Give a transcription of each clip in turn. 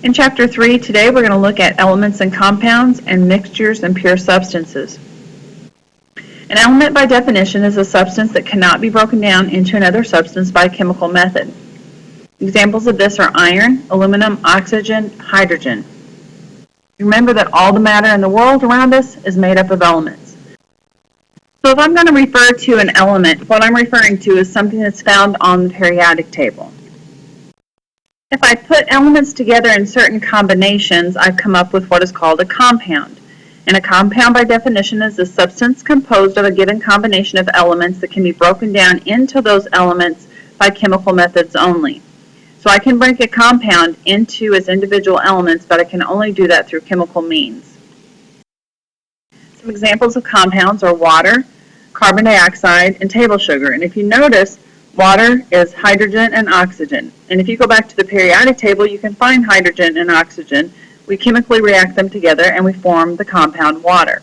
In Chapter 3, today we're going to look at elements and compounds and mixtures and pure substances. An element by definition is a substance that cannot be broken down into another substance by a chemical method. Examples of this are iron, aluminum, oxygen, hydrogen. Remember that all the matter in the world around us is made up of elements. So if I'm going to refer to an element, what I'm referring to is something that's found on the periodic table. If I put elements together in certain combinations, I come up with what is called a compound. And a compound by definition is a substance composed of a given combination of elements that can be broken down into those elements by chemical methods only. So I can break a compound into its individual elements, but I can only do that through chemical means. Some examples of compounds are water, carbon dioxide, and table sugar. And if you notice, water is hydrogen and oxygen. And if you go back to the periodic table, you can find hydrogen and oxygen. We chemically react them together and we form the compound water.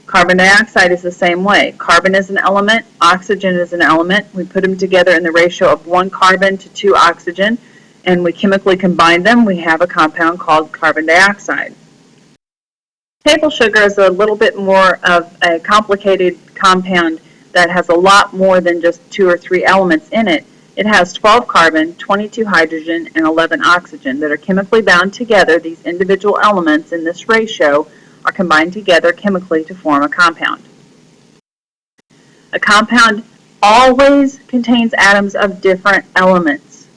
Carbon dioxide is the same way. Carbon is an element, oxygen is an element. We put them together in the ratio of 1 carbon to 2 oxygen, and we chemically combine them. We have a compound called carbon dioxide. Table sugar is a little bit more of a complicated compound that has a lot more than just 2 or 3 elements in it. It has 12 carbon, 22 hydrogen, and 11 oxygen that are chemically bound together. These individual elements in this ratio are combined together chemically to form a compound. A compound always contains atoms of different elements,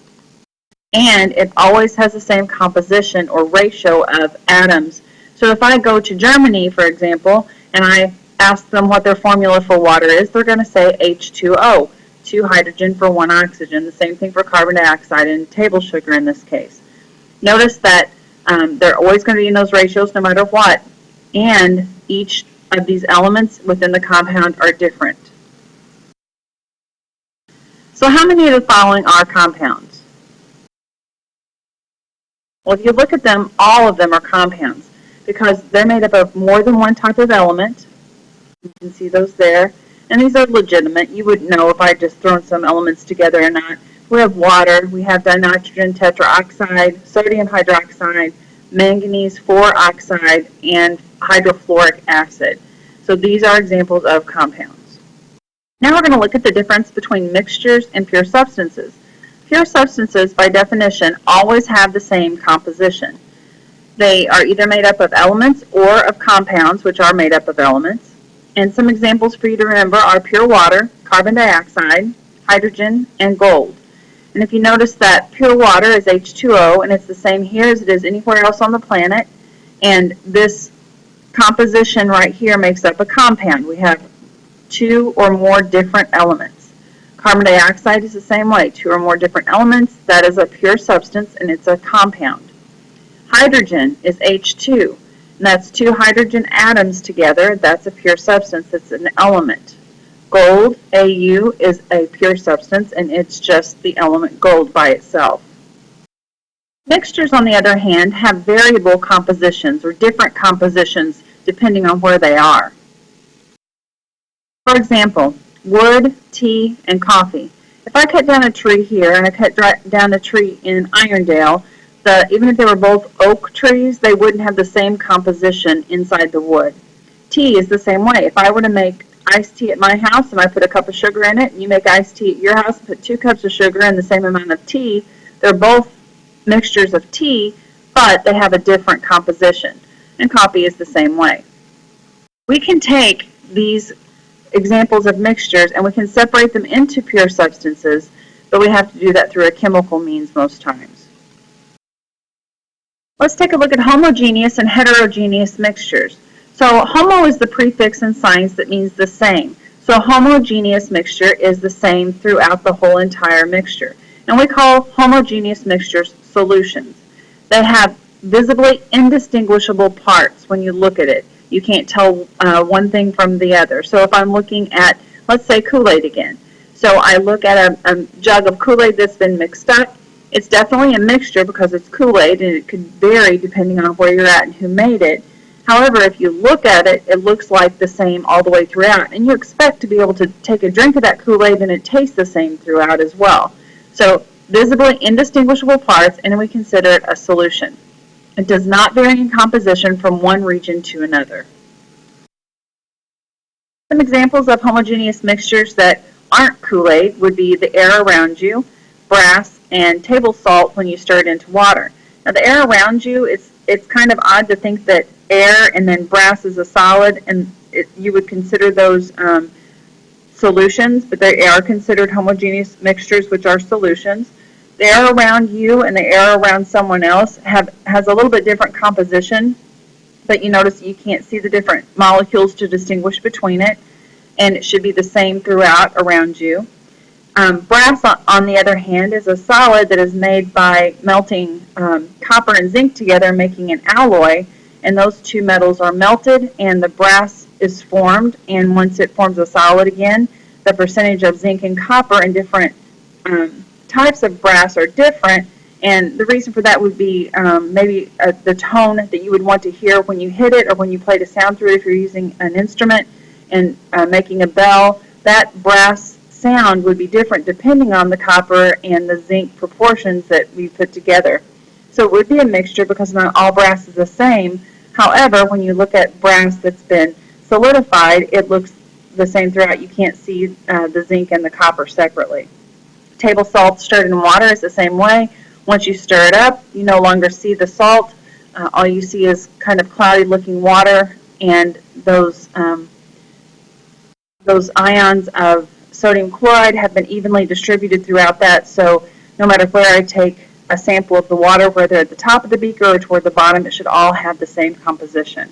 and it always has the same composition or ratio of atoms. So if I go to Germany, for example, and I ask them what their formula for water is, they're going to say H2O, 2 hydrogen for 1 oxygen. The same thing for carbon dioxide and table sugar in this case. Notice that they're always going to be in those ratios no matter what, and each of these elements within the compound are different. So how many of the following are compounds? Well, if you look at them, all of them are compounds because they're made up of more than one type of element. You can see those there. And these are legitimate. You wouldn't know if I had just thrown some elements together or not. We have water, we have dinitrogen tetroxide, sodium hydroxide, manganese 4 oxide, and hydrofluoric acid. So these are examples of compounds. Now we're going to look at the difference between mixtures and pure substances. Pure substances, by definition, always have the same composition. They are either made up of elements or of compounds, which are made up of elements. And some examples for you to remember are pure water, carbon dioxide, hydrogen, and gold. And if you notice that pure water is H2O, and it's the same here as it is anywhere else on the planet, and this composition right here makes up a compound. We have 2 or more different elements. Carbon dioxide is the same way, 2 or more different elements. That is a pure substance, and it's a compound. Hydrogen is H2. And that's 2 hydrogen atoms together. That's a pure substance. It's an element. Gold, Au, is a pure substance, and it's just the element gold by itself. Mixtures, on the other hand, have variable compositions or different compositions depending on where they are. For example, wood, tea, and coffee. If I cut down a tree here and I cut down a tree in Irondale, even if they were both oak trees, they wouldn't have the same composition inside the wood. Tea is the same way. If I were to make iced tea at my house and I put a cup of sugar in it, and you make iced tea at your house and put 2 cups of sugar and the same amount of tea, they're both mixtures of tea, but they have a different composition. And coffee is the same way. We can take these examples of mixtures and we can separate them into pure substances, but we have to do that through a chemical means most times. Let's take a look at homogeneous and heterogeneous mixtures. So homo is the prefix in science that means the same. So homogeneous mixture is the same throughout the whole entire mixture. And we call homogeneous mixtures solutions. They have visibly indistinguishable parts when you look at it. You can't tell one thing from the other. So if I'm looking at, let's say, Kool-Aid again. So I look at a jug of Kool-Aid that's been mixed up. It's definitely a mixture because it's Kool-Aid, and it could vary depending on where you're at and who made it. However, if you look at it, it looks like the same all the way throughout. And you expect to be able to take a drink of that Kool-Aid and it tastes the same throughout as well. So visibly indistinguishable parts, and we consider it a solution. It does not vary in composition from one region to another. Some examples of homogeneous mixtures that aren't Kool-Aid would be the air around you, brass, and table salt when you stir it into water. Now the air around you, it's kind of odd to think that air and then brass is a solid, and you would consider those solutions, but they are considered homogeneous mixtures, which are solutions. The air around you and the air around someone else has a little bit different composition, but you notice you can't see the different molecules to distinguish between it, and it should be the same throughout around you. Brass, on the other hand, is a solid that is made by melting copper and zinc together, making an alloy, and those two metals are melted, and the brass is formed, and once it forms a solid again, the percentage of zinc and copper in different types of brass are different, and the reason for that would be maybe the tone that you would want to hear when you hit it or when you played a sound through it if you're using an instrument and making a bell. That brass sound would be different depending on the copper and the zinc proportions that we put together. So it would be a mixture because not all brass is the same. However, when you look at brass that's been solidified, it looks the same throughout. You can't see the zinc and the copper separately. Table salt stirred in water is the same way. Once you stir it up, you no longer see the salt. All you see is kind of cloudy looking water, and those ions of sodium chloride have been evenly distributed throughout that, so no matter where I take a sample of the water, whether at the top of the beaker or toward the bottom, it should all have the same composition.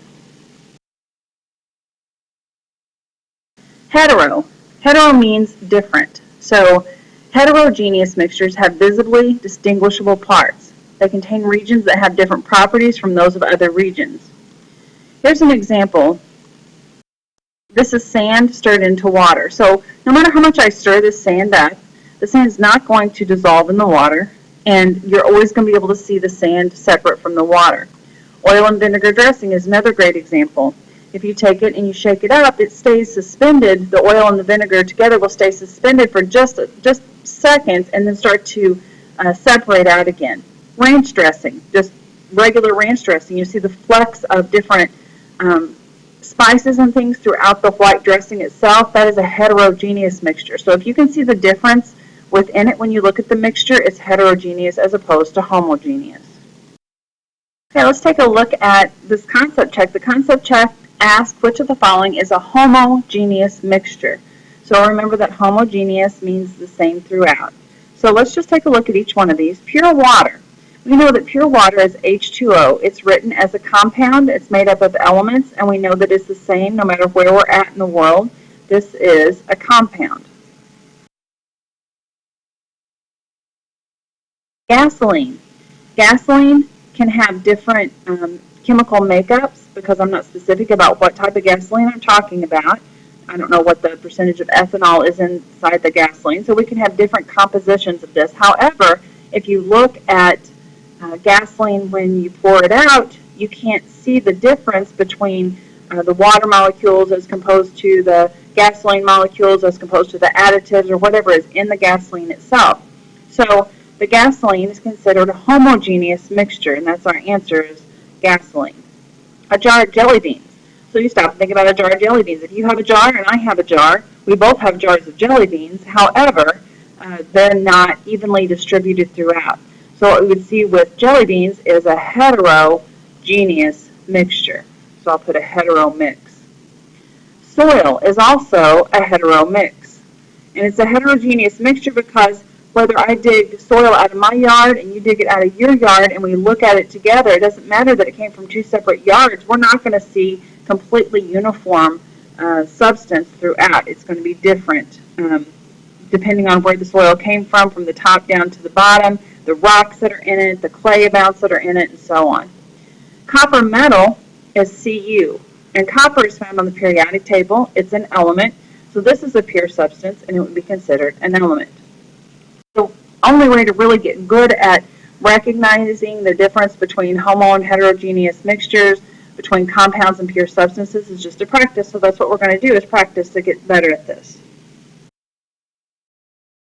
Hetero. Hetero means different. So heterogeneous mixtures have visibly distinguishable parts. They contain regions that have different properties from those of other regions. Here's an example. This is sand stirred into water. So no matter how much I stir this sand up, the sand is not going to dissolve in the water, and you're always going to be able to see the sand separate from the water. Oil and vinegar dressing is another great example. If you take it and you shake it up, it stays suspended. The oil and the vinegar together will stay suspended for just seconds and then start to separate out again. Ranch dressing, just regular ranch dressing. You see the flecks of different spices and things throughout the white dressing itself. That is a heterogeneous mixture. So if you can see the difference within it when you look at the mixture, it's heterogeneous as opposed to homogeneous. Okay, let's take a look at this concept check. The concept check asks which of the following is a homogeneous mixture. So remember that homogeneous means the same throughout. So let's just take a look at each one of these. Pure water. We know that pure water is H2O. It's written as a compound. It's made up of elements, and we know that it's the same no matter where we're at in the world. This is a compound. Gasoline. Gasoline can have different chemical makeups because I'm not specific about what type of gasoline I'm talking about. I don't know what the percentage of ethanol is inside the gasoline, so we can have different compositions of this. However, if you look at gasoline when you pour it out, you can't see the difference between the water molecules as composed to the gasoline molecules as composed to the additives or whatever is in the gasoline itself. So the gasoline is considered a homogeneous mixture, and that's our answer is gasoline. A jar of jelly beans. So you stop and think about a jar of jelly beans. If you have a jar and I have a jar, we both have jars of jelly beans. However, they're not evenly distributed throughout. So what we would see with jelly beans is a heterogeneous mixture. So I'll put a hetero mix. Soil is also a hetero mix. And it's a heterogeneous mixture because whether I dig soil out of my yard and you dig it out of your yard and we look at it together, it doesn't matter that it came from two separate yards. We're not going to see completely uniform substance throughout. It's going to be different depending on where the soil came from the top down to the bottom, the rocks that are in it, the clay amounts that are in it, and so on. Copper metal is Cu, and copper is found on the periodic table. It's an element, so this is a pure substance, and it would be considered an element. The only way to really get good at recognizing the difference between homo and heterogeneous mixtures, between compounds and pure substances, is just to practice. So that's what we're going to do, is practice to get better at this.